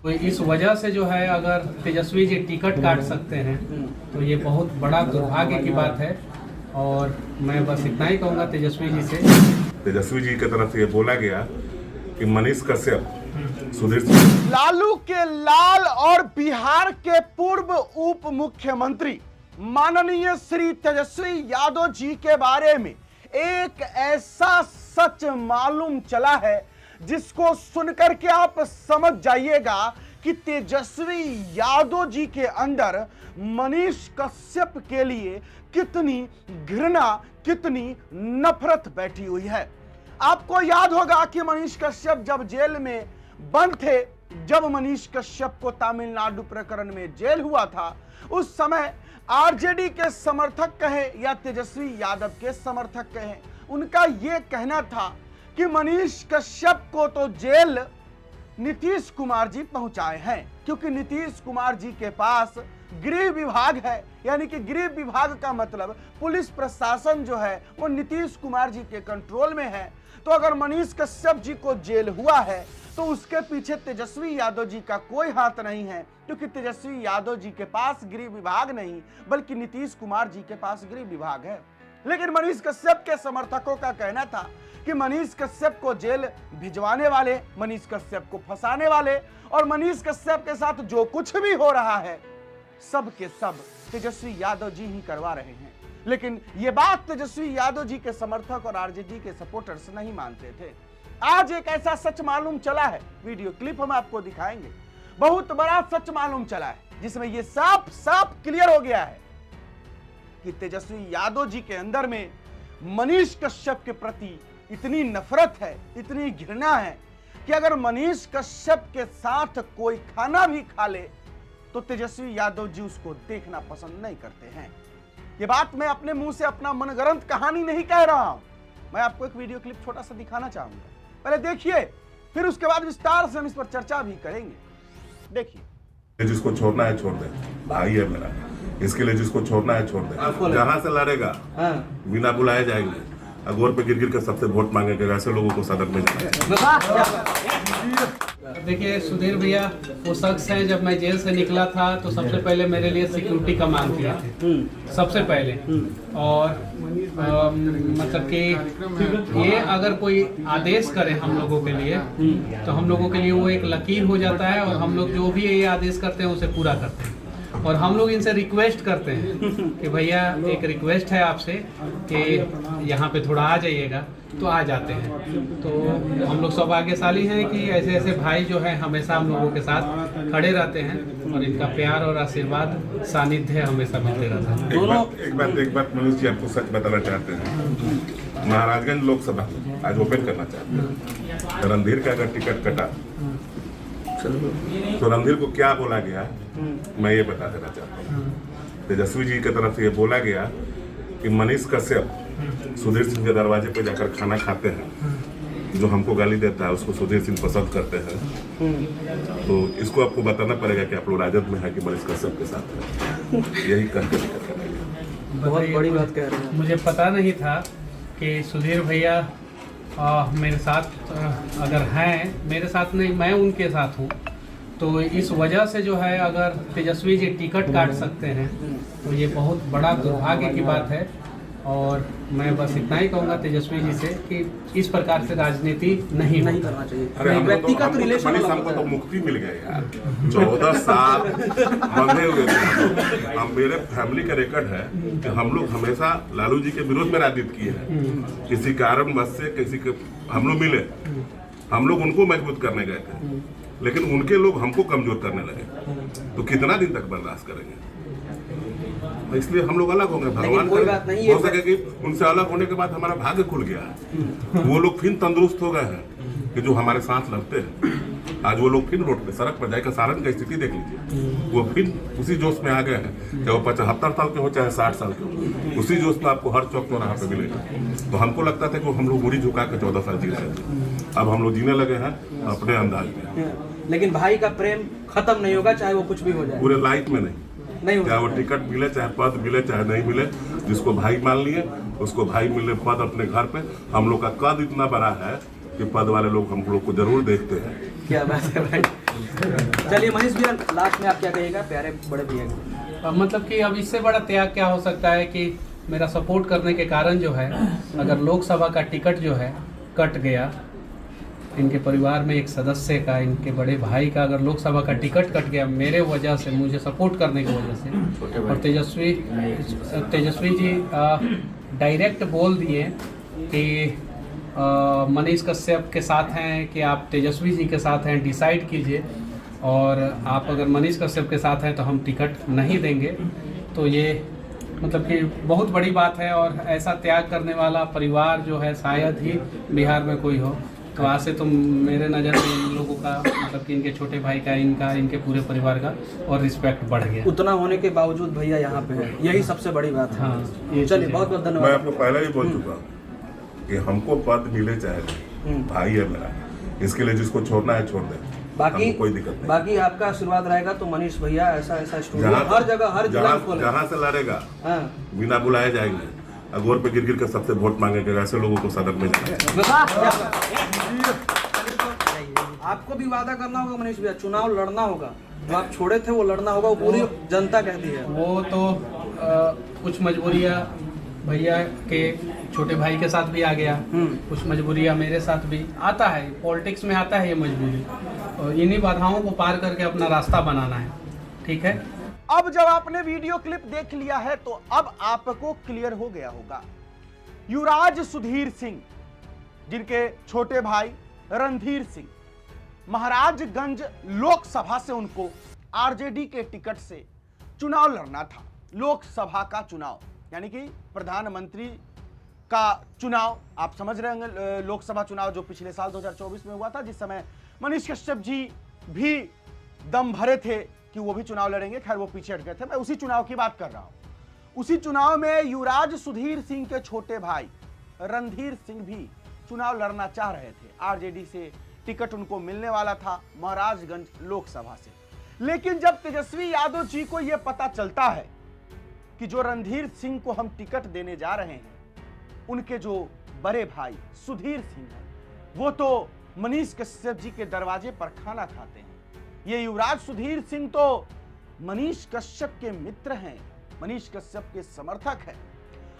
तो इस वजह से जो है अगर तेजस्वी जी टिकट काट सकते हैं तो ये बहुत बड़ा दुर्भाग्य की बात है। और मैं बस इतना ही कहूँगा तेजस्वी जी से, तेजस्वी जी की तरफ से ये बोला गया कि मनीष कश्यप सुधीर लालू के लाल और बिहार के पूर्व उप मुख्यमंत्री माननीय श्री तेजस्वी यादव जी के बारे में एक ऐसा सच मालूम चला है जिसको सुनकर के आप समझ जाइएगा कि तेजस्वी यादव जी के अंदर मनीष कश्यप के लिए कितनी घृणा, कितनी नफरत बैठी हुई है। आपको याद होगा कि मनीष कश्यप जब जेल में बंद थे, जब मनीष कश्यप को तमिलनाडु प्रकरण में जेल हुआ था, उस समय आरजेडी के समर्थक कहे या तेजस्वी यादव के समर्थक कहे, उनका यह कहना था कि मनीष कश्यप को तो जेल नीतीश कुमार जी पहुंचाए हैं, क्योंकि नीतीश कुमार जी के पास गृह विभाग है, यानी कि गृह विभाग का मतलब पुलिस प्रशासन जो है वो नीतीश कुमार जी के कंट्रोल में है। तो अगर मनीष कश्यप जी को जेल हुआ है तो उसके पीछे तेजस्वी यादव जी का कोई हाथ नहीं है, क्योंकि तेजस्वी यादव जी के पास गृह विभाग नहीं बल्कि नीतीश कुमार जी के पास गृह विभाग है। लेकिन मनीष कश्यप के समर्थकों का कहना था कि मनीष कश्यप को जेल भिजवाने वाले, मनीष कश्यप को फंसाने वाले और मनीष कश्यप के साथ जो कुछ भी हो रहा है सब के सब तेजस्वी यादव जी ही करवा रहे हैं। लेकिन ये बात तेजस्वी यादव जी के समर्थक और आरजेडी के सपोर्टर्स नहीं मानते थे। आज एक ऐसा सच मालूम चला है, वीडियो क्लिप हम आपको दिखाएंगे। बहुत बड़ा सच मालूम चला है जिसमें यह साफ साफ क्लियर हो गया है कि तेजस्वी यादव जी के अंदर में मनीष कश्यप के प्रति इतनी नफरत है, इतनी घृणा है कि अगर मनीष कश्यप के साथ कोई खाना भी खा ले तो तेजस्वी यादव जी उसको देखना पसंद नहीं करते हैं। ये बात मैं अपने मुंह से अपना मनगढ़ंत कहानी नहीं कह रहा हूं, मैं आपको एक वीडियो क्लिप छोटा सा दिखाना चाहूंगा। पहले देखिए, फिर उसके बाद विस्तार से हम इस पर चर्चा भी करेंगे। देखिए, जिसको छोड़ना है छोड़ दे, भाई है मेरा, इसके लिए जिसको छोड़ना है छोड़ दे। जहां से लड़ेगा बिना बुलाए जाएंगे, अगोर पे गिर गिर कर सबसे वोट मांगेंगे, ऐसे लोगों को सदन में जाना। देखिए सुधीर भैया वो शख्स हैं, जब मैं जेल से निकला था तो सबसे पहले मेरे लिए सिक्योरिटी का मांग किए थे, सबसे पहले। और मतलब कि ये अगर कोई आदेश करे हम लोगों के लिए तो हम लोगों के लिए वो एक लकीर हो जाता है और हम लोग जो भी ये आदेश करते हैं उसे पूरा करते हैं। और हम लोग इनसे रिक्वेस्ट करते हैं कि भैया एक रिक्वेस्ट है आपसे कि यहाँ पे थोड़ा आ जाइएगा, तो आ जाते हैं। तो हम लोग सौभाग्यशाली हैं कि ऐसे ऐसे भाई जो है हमेशा हम लोगों के साथ खड़े रहते हैं और इनका प्यार और आशीर्वाद, सानिध्य हमेशा मिलते रहता है। एक बात मनीष जी आपको सच बताना चाहते हैं, महाराजगंज लोकसभा आज ओपन करना चाहते हैं। रणधीर का अगर टिकट कटा तो रणधीर को क्या बोला गया मैं ये बता देना चाहता हूँ। तेजस्वी जी की तरफ से ये बोला गया कि मनीष कश्यप सुधीर सिंह के दरवाजे पे जाकर खाना खाते हैं, जो हमको गाली देता है उसको सुधीर सिंह पसंद करते हैं। तो इसको आपको बताना पड़ेगा कि आप लोग राजद में है कि मनीष कश्यप के साथ है, यही कहकर बहुत बड़ी बात कह रहे हैं। मुझे पता नहीं था कि सुधीर भैया मेरे साथ अगर हैं, मेरे साथ नहीं मैं उनके साथ हूँ। तो इस वजह से जो है अगर तेजस्वी जी टिकट काट सकते हैं तो ये बहुत बड़ा दुर्भाग्य की बात है। और मैं बस इतना ही कहूँगा तेजस्वी जी से कि इस प्रकार से राजनीति नहीं करना चाहिए। व्यक्तिगत रिलेशन हमको तो मुक्ति मिल गई यार, 14 साल बंधे हुए थे हम। मेरे फैमिली का रिकॉर्ड है कि हम लोग हमेशा लालू जी के विरोध में राजनीति किए हैं। किसी कारणवश से किसी के हम लोग मिले, हम लोग उनको मजबूत करने गए थे, लेकिन उनके लोग हमको कमजोर करने लगे। तो कितना दिन तक बर्दाश्त करेंगे? तो इसलिए हम लोग अलग होंगे। भगवान कोई बात नहीं हो सके कि उनसे अलग होने के बाद हमारा भाग्य खुल गया है। वो लोग फिर तंदुरुस्त हो गए हैं कि जो हमारे साथ लड़ते हैं। आज वो लोग फिर रोड पे सड़क पर जाकर सारण की स्थिति देख लीजिए, वो फिर उसी जोश में आ गए हैं, चाहे वो 75 साल के हो चाहे 60 साल के हो, उसी जोश में आपको हर चौक चौराहा पे मिलेगा। तो हमको लगता था कि हम लोग मुड़ी झुका के 14 साल जी रहे थे, अब हम लोग जीने लगे हैं अपने अंदाज में। लेकिन भाई का प्रेम खत्म नहीं होगा, चाहे वो कुछ भी हो जाए, पूरे लाइफ में नहीं चाहे वो टिकट मिले, चाहे पद मिले, चाहे नहीं मिले, जिसको भाई मान लिए उसको भाई मिले पद अपने घर पे। हम लोग का कद इतना बड़ा है कि पद वाले लोग हम लोग को जरूर देखते हैं। क्या बात है भाई। चलिए मनीष भैया, लास्ट में आप क्या कहिएगा प्यारे बड़े भैया को? मतलब कि अब इससे बड़ा त्याग क्या हो सकता है कि मेरा सपोर्ट करने के कारण जो है, अगर लोकसभा का टिकट जो है कट गया, इनके परिवार में एक सदस्य का, इनके बड़े भाई का अगर लोकसभा का टिकट कट गया मेरे वजह से, मुझे सपोर्ट करने की वजह से, और तेजस्वी जी डायरेक्ट बोल दिए कि मनीष कश्यप के साथ हैं कि आप तेजस्वी जी के साथ हैं, डिसाइड कीजिए, और आप अगर मनीष कश्यप के साथ हैं तो हम टिकट नहीं देंगे। तो ये मतलब कि बहुत बड़ी बात है, और ऐसा त्याग करने वाला परिवार जो है शायद ही बिहार में कोई हो। तो आज से तो मेरे नज़र में इन लोगों का, मतलब कि इनके छोटे भाई का, इनके पूरे परिवार का और रिस्पेक्ट बढ़ गया। उतना होने के बावजूद भैया यहाँ पे है, यही सबसे बड़ी बात है। हाँ, चलिए बहुत बहुत मैं धन्यवाद। आपको पहले ही बोल चुका हूँ कि हमको पद मिले चाहे नहीं, भाई है मेरा, इसके लिए जिसको छोड़ना है छोड़ दे, बाकी हमको कोई दिक्कत नहीं। बाकी आपका आशीर्वाद रहेगा तो मनीष भैया ऐसा स्टूडियो हर जगह, हर जिला में खोले। जहाँ से लड़ेगा हाँ। बिना बुलाए जाएंगे, अगोर पे गिर गिर कर सबसे वोट मांगेंगे, ऐसे लोगों को सदन में जाना। आपको भी वादा करना होगा मनीष भैया, चुनाव लड़ना होगा, जो आप छोड़े थे वो लड़ना होगा, वो पूरी जनता कहती है। वो तो कुछ मजबूरियाँ भैया के छोटे भाई के साथ भी आ गया, कुछ मजबूरियाँ मेरे साथ भी आता है, पॉलिटिक्स में आता है ये मजबूरी, और इन्हीं बाधाओं को पार करके अपना रास्ता बनाना है। ठीक है, अब जब आपने वीडियो क्लिप देख लिया है तो अब आपको क्लियर हो गया होगा, युवराज सुधीर सिंह, जिनके छोटे भाई रणधीर सिंह, महाराजगंज लोकसभा से उनको आरजेडी के टिकट से चुनाव लड़ना था। लोकसभा का चुनाव यानी कि प्रधानमंत्री का चुनाव, आप समझ रहे होंगे, लोकसभा चुनाव जो पिछले साल 2024 में हुआ था, जिस समय मनीष कश्यप जी भी दम भरे थे कि वो भी चुनाव लड़ेंगे। खैर वो पीछे हट गए थे, मैं उसी चुनाव की बात कर रहा हूं। उसी चुनाव में युवराज सुधीर सिंह के छोटे भाई रणधीर सिंह भी चुनाव लड़ना चाह रहे थे। आरजेडी से टिकट उनको मिलने वाला था, महाराजगंज लोकसभा से। लेकिन जब तेजस्वी यादव जी को यह पता चलता है कि जो रणधीर सिंह को हम टिकट देने जा रहे हैं, उनके जो बड़े भाई सुधीर सिंह हैं, वो तो मनीष कश्यप जी के दरवाजे पर खाना खाते हैं। ये युवराज सुधीर सिंह तो मनीष कश्यप के मित्र हैं, मनीष कश्यप के समर्थक हैं,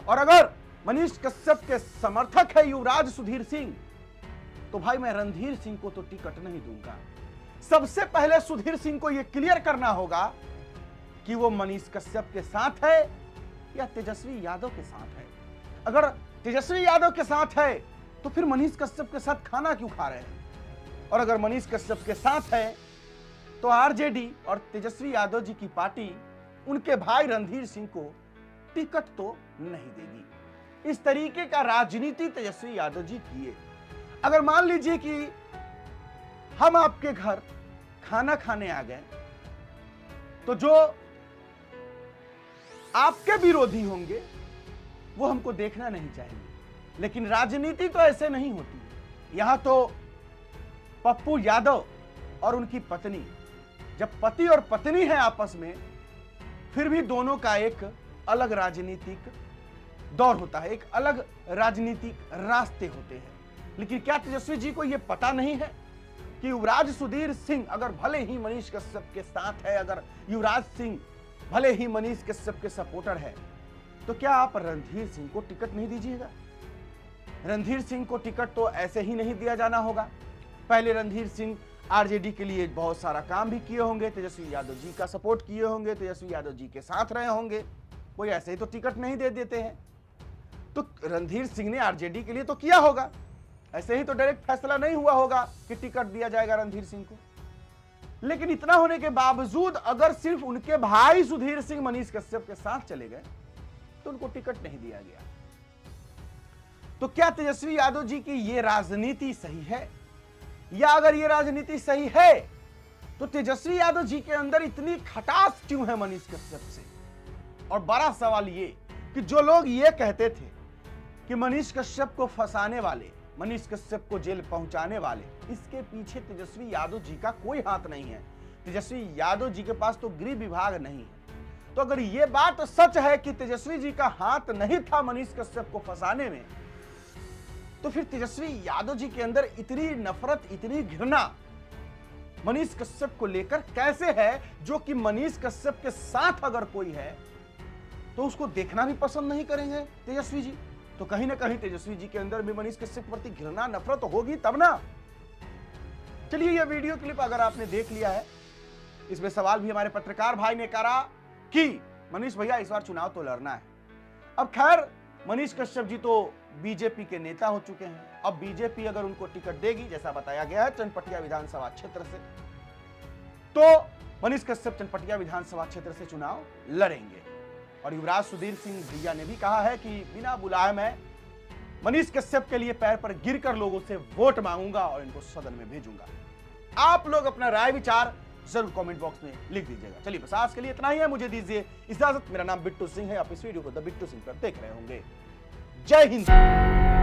और अगर मनीष कश्यप के समर्थक है युवराज सुधीर सिंह, तो भाई मैं रणधीर सिंह को तो टिकट नहीं दूंगा। सबसे पहले सुधीर सिंह को यह क्लियर करना होगा कि वो मनीष कश्यप के साथ है या तेजस्वी यादव के साथ है। अगर तेजस्वी यादव के साथ है तो फिर मनीष कश्यप के साथ खाना क्यों खा रहे हैं, और अगर मनीष कश्यप के साथ है तो आरजेडी और तेजस्वी यादव जी की पार्टी उनके भाई रणधीर सिंह को टिकट तो नहीं देगी। इस तरीके का राजनीति तेजस्वी यादव जी किए। अगर मान लीजिए कि हम आपके घर खाना खाने आ गए, तो जो आपके विरोधी होंगे वो हमको देखना नहीं चाहिए। लेकिन राजनीति तो ऐसे नहीं होती। यहां तो पप्पू यादव और उनकी पत्नी, जब पति और पत्नी है आपस में, फिर भी दोनों का एक अलग राजनीतिक दौर होता है, एक अलग राजनीतिक रास्ते होते हैं। लेकिन क्या तेजस्वी जी को यह पता नहीं है कि युवराज सुधीर सिंह अगर भले ही मनीष कश्यप के साथ है, अगर युवराज सिंह भले ही मनीष कश्यप के सपोर्टर है, तो क्या आप रणधीर सिंह को टिकट नहीं दीजिएगा? रणधीर सिंह को टिकट तो ऐसे ही नहीं दिया जाना होगा। पहले रणधीर सिंह आरजेडी के लिए बहुत सारा काम भी किए होंगे, तेजस्वी यादव जी का सपोर्ट किए होंगे, तेजस्वी यादव जी के साथ रहे होंगे, कोई ऐसे ही तो टिकट नहीं दे देते हैं। तो रणधीर सिंह ने आरजेडी के लिए तो किया होगा, ऐसे ही तो डायरेक्ट फैसला नहीं हुआ होगा कि टिकट दिया जाएगा रणधीर सिंह को। लेकिन इतना होने के बावजूद अगर सिर्फ उनके भाई सुधीर सिंह मनीष कश्यप के साथ चले गए तो उनको टिकट नहीं दिया गया। तो क्या तेजस्वी यादव जी की यह राजनीति सही है? या अगर यह राजनीति सही है तो तेजस्वी यादव जी के अंदर इतनी खटास क्यों है मनीष कश्यप से? और बड़ा सवाल ये कि जो लोग ये कहते थे कि मनीष कश्यप को फंसाने वाले, मनीष कश्यप को जेल पहुंचाने वाले, इसके पीछे तेजस्वी यादव जी का कोई हाथ नहीं है। तेजस्वी यादव जी के पास तो गृह विभाग नहीं है। तो अगर यह बात सच है कि तेजस्वी जी का हाथ नहीं था मनीष कश्यप को फंसाने में, तो फिर तेजस्वी यादव जी के अंदर इतनी नफरत, इतनी घृणा मनीष कश्यप को लेकर कैसे है, जो कि मनीष कश्यप के साथ अगर कोई है तो उसको देखना भी पसंद नहीं करेंगे तेजस्वी जी। तो कहीं ना कहीं तेजस्वी जी के अंदर भी मनीष कश्यप के प्रति घृणा नफरत होगी तब ना। चलिए यह वीडियो क्लिप अगर आपने देख लिया है, इसमें सवाल भी हमारे पत्रकार भाई ने करा कि मनीष भैया इस बार चुनाव तो लड़ना है। अब खैर मनीष कश्यप जी तो बीजेपी के नेता हो चुके हैं। अब बीजेपी अगर उनको टिकट देगी, जैसा बताया गया है चनपटिया विधानसभा क्षेत्र से, तो मनीष कश्यप चनपटिया विधानसभा क्षेत्र से चुनाव लड़ेंगे। और युवराज सुधीर सिंह भैया ने भी कहा है कि बिना बुलाए मैं मनीष कश्यप के लिए पैर पर गिरकर लोगों से वोट मांगूंगा और इनको सदन में भेजूंगा। आप लोग अपना राय विचार जरूर कमेंट बॉक्स में लिख दीजिएगा। चलिए बस आज के लिए इतना ही है, मुझे दीजिए इजाजत। मेरा नाम बिट्टू सिंह है, आप इस वीडियो को द बिट्टू सिंह पर देख रहे होंगे। जय हिंद।